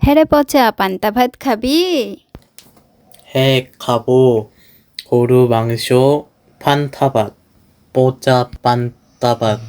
হ্যাঁ পচা, পান্তা ভাত খাবি? হ্যাঁ খাবো। গরু মাংস, পান্তা ভাত, পচা পান্তা ভাত।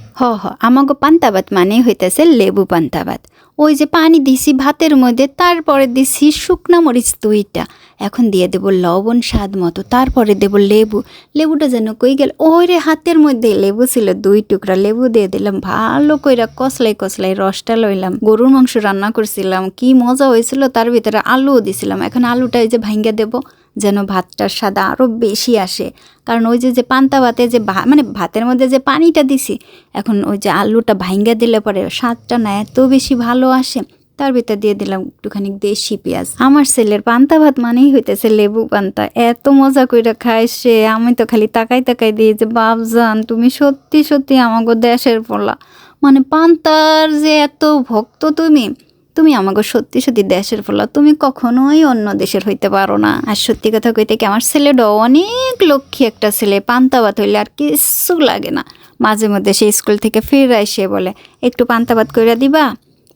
আমাগো পান্তা ভাত মানে হইতেছে লেবু পান্তা ভাত। ওই যে পানি দিছি ভাতের মধ্যে, তারপরে দিছি শুকনা মরিচ 2টা, এখন দিয়ে দেব লবণ স্বাদ মতো, তারপরে দেব লেবু। লেবুটা যেন কই গেল, ওই রে হাতের মধ্যে লেবু ছিল 2 টুকরা, লেবু দিয়ে দিলাম, ভালো কইরা কসলাই কসলাই রসটা লইলাম। গরুর মাংস রান্না করছিলাম, কি মজা হয়েছিল। তার ভিতরে আলুও দিছিলাম। এখন আলুটা এই যে ভাঙ্গা দেব, যেন ভাতটার স্বাদ আরও বেশি আসে। কারণ ওই যে পান্তা ভাতে যে মানে ভাতের মধ্যে যে পানিটা দিছি, এখন ওই যে আলুটা ভাঙ্গা দিলে পরে স্বাদটা না এত বেশি ভালো আসে। তার ভিতর দিয়ে দিলাম একটুখানি দেশি পেঁয়াজ। আমার ছেলের পান্তা ভাত মানেই হইতেছে লেবু পান্তা, এত মজা কইরা খায় সে। আমি তো খালি তাকাই তাকাই দিই যে বাপজান, তুমি সত্যি সত্যি আমাগো দেশের পোলা, মানে পান্তার যে এত ভক্ত তুমি। তুমি আমাকে সত্যি সত্যি দেশের পোলা, তুমি কখনোই অন্য দেশের হইতে পারো না। আর সত্যি কথা কইতে কি, আমার ছেলেটাও অনেক লক্ষ্মী একটা ছেলে। পান্তা ভাত হইলে আর কিছু লাগে না। মাঝে মধ্যে সে স্কুল থেকে ফিরে এসে বলে, একটু পান্তা ভাত কইরা দিবা?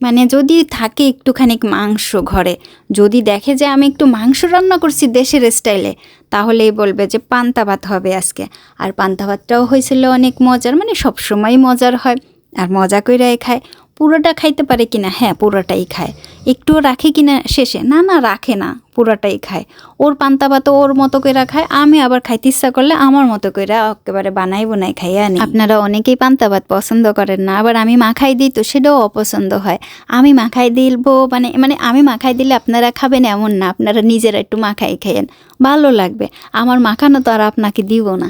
মানে যদি থাকে একটুখানি মাংস ঘরে, যদি দেখে যে আমি একটু মাংস রান্না করছি দেশের স্টাইলে, তাহলেই বলবে যে পান্তা ভাত হবে আজকে। আর পান্তা ভাতটাও হয়েছিল অনেক মজার, মানে সবসময় মজার হয়। আর মজা কইরাই খায়। পুরোটা খাইতে পারে কিনা, হ্যাঁ পুরোটাই খায়। একটুও রাখে কিনা শেষে, না না রাখে না, পুরোটাই খায়। ওর পান্তা ভাত ওর মতো কইরা খায়, আমি আবার খাইতে ইচ্ছা করলে আমার মতো কইরা একেবারে বানাই বোনাই খাই আনি। আপনারা অনেকেই পান্তা ভাত পছন্দ করেন না, আবার আমি মাখাই দিই তো সেটাও অপছন্দ হয়। আমি মাখাই দিব মানে মানে আমি মাখাই দিলে আপনারা খাবেন এমন না, আপনারা নিজেরা একটু মাখাই খাইয়েন, ভালো লাগবে। আমার মাখানো তো আর আপনাকে দিব না।